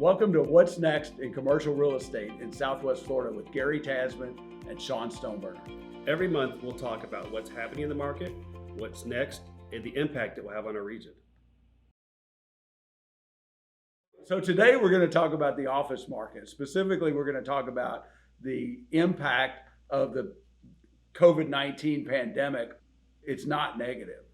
Welcome to What's Next in Commercial Real Estate in Southwest Florida with Gary Tasman and Shawn Stoneburner. Every month we'll talk about what's happening in the market, what's next, and the impact it will have on our region. So today we're going to talk about the office market. Specifically, we're going to talk about the impact of the COVID-19 pandemic. It's not negative.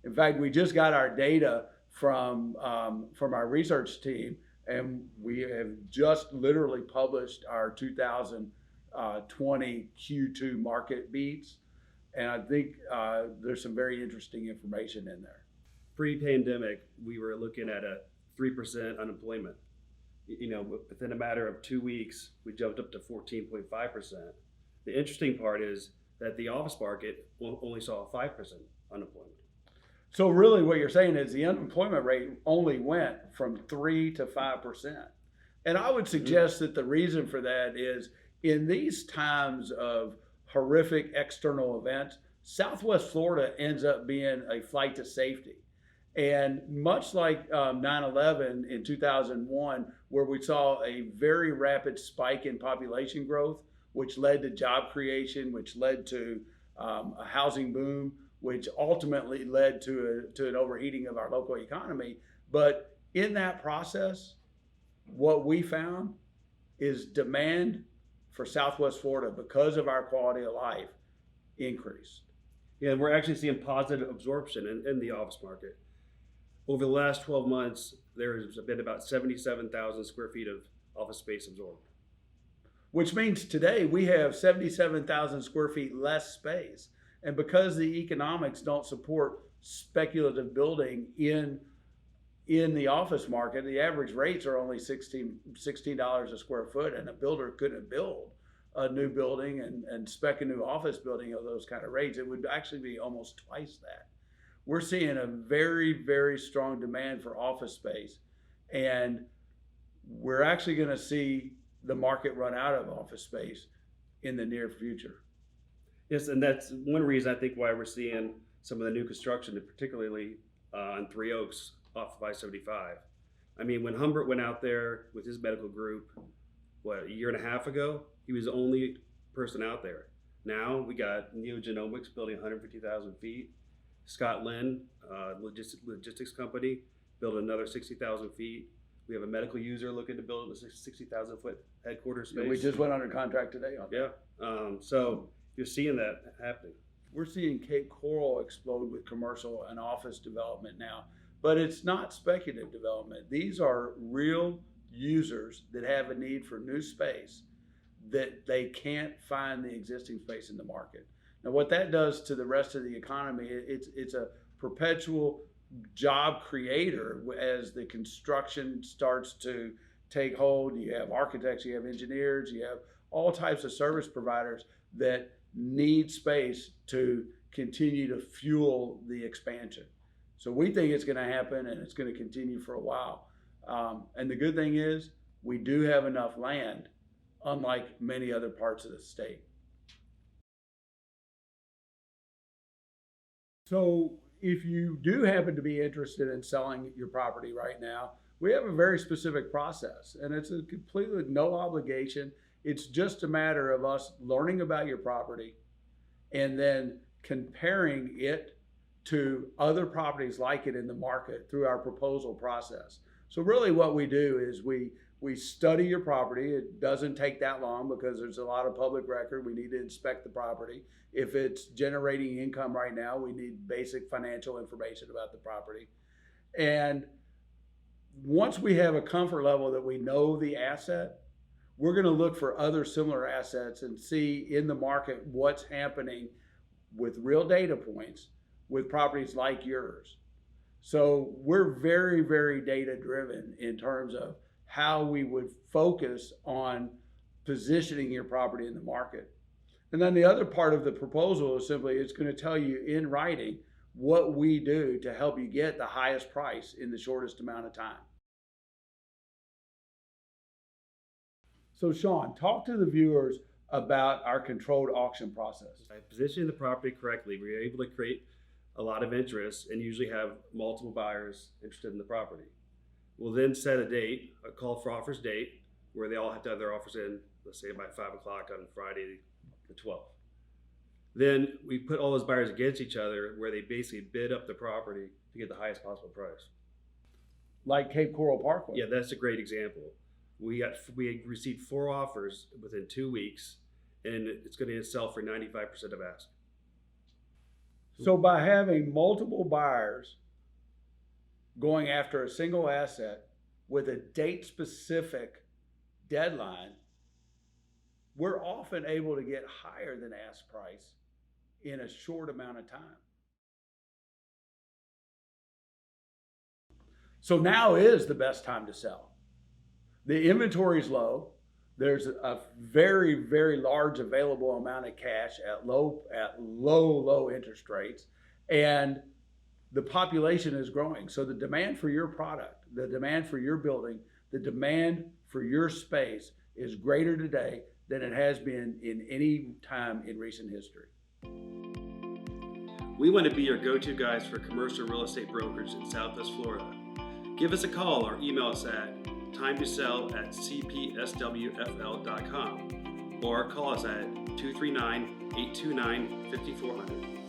In fact, we just got our data from our research team, and we have just literally published our 2020 Q2 MarketBeats, and I think there's some very interesting information in there. Pre-pandemic, we were looking at a 3% unemployment. Within a matter of 2 weeks, we jumped up to 14.5%. The interesting part is that the office market only saw a 5% unemployment. So really what you're saying is the unemployment rate only went from 3 to 5%. And I would suggest that the reason for that is in these times of horrific external events, Southwest Florida ends up being a flight to safety. And much like 9/11 in 2001, where we saw a very rapid spike in population growth, which led to job creation, which led to a housing boom, which ultimately led to an overheating of our local economy. But in that process, what we found is demand for Southwest Florida, because of our quality of life, increased. Yeah, and we're actually seeing positive absorption in the office market. Over the last 12 months, there's been about 77,000 square feet of office space absorbed. Which means today we have 77,000 square feet less space. And because the economics don't support speculative building in the office market, the average rates are only $16 a square foot, and a builder couldn't build a new building and spec a new office building of those kind of rates. It would actually be almost twice that. We're seeing a very, very strong demand for office space, and we're actually going to see the market run out of office space in the near future. Yes, and that's one reason I think why we're seeing some of the new construction, particularly on Three Oaks off of I-75. I mean, when Humbert went out there with his medical group, a year and a half ago, he was the only person out there. Now we got Neogenomics building 150,000 feet. Scott Lynn, logistics company, built another 60,000 feet. We have a medical user looking to build a 60,000 foot headquarters space. Yeah, we just went under contract today on that. Yeah, so you're seeing that happening. We're seeing Cape Coral explode with commercial and office development now, but it's not speculative development. These are real users that have a need for new space that they can't find the existing space in the market. Now, what that does to the rest of the economy, it's a perpetual job creator as the construction starts to take hold. You have architects, you have engineers, you have all types of service providers that need space to continue to fuel the expansion. So we think it's going to happen, and it's going to continue for a while. And the good thing is we do have enough land, unlike many other parts of the state. So if you do happen to be interested in selling your property right now, we have a very specific process, and it's a completely no obligation. It's just a matter of us learning about your property and then comparing it to other properties like it in the market through our proposal process. So really what we do is we study your property. It doesn't take that long because there's a lot of public record. We need to inspect the property. If it's generating income right now, we need basic financial information about the property. And once we have a comfort level that we know the asset, we're going to look for other similar assets and see in the market what's happening with real data points with properties like yours. So we're very, very data driven in terms of how we would focus on positioning your property in the market. And then the other part of the proposal is simply it's going to tell you in writing what we do to help you get the highest price in the shortest amount of time. So Shawn, talk to the viewers about our controlled auction process. By positioning the property correctly, we're able to create a lot of interest and usually have multiple buyers interested in the property. We'll then set a date, a call for offers date, where they all have to have their offers in, let's say by 5 o'clock on Friday the 12th. Then we put all those buyers against each other where they basically bid up the property to get the highest possible price. Like Cape Coral Parkway. Yeah, that's a great example. We received 4 offers within 2 weeks, and it's going to sell for 95% of ask. So by having multiple buyers going after a single asset with a date-specific deadline, we're often able to get higher than ask price in a short amount of time. So now is the best time to sell. The inventory is low. There's a very, very large available amount of cash at low interest rates, and the population is growing. So the demand for your product, the demand for your building, the demand for your space is greater today than it has been in any time in recent history. We want to be your go-to guys for commercial real estate brokers in Southwest Florida. Give us a call or email us at timetosell@cpswfl.com or call us at 239-829-5400.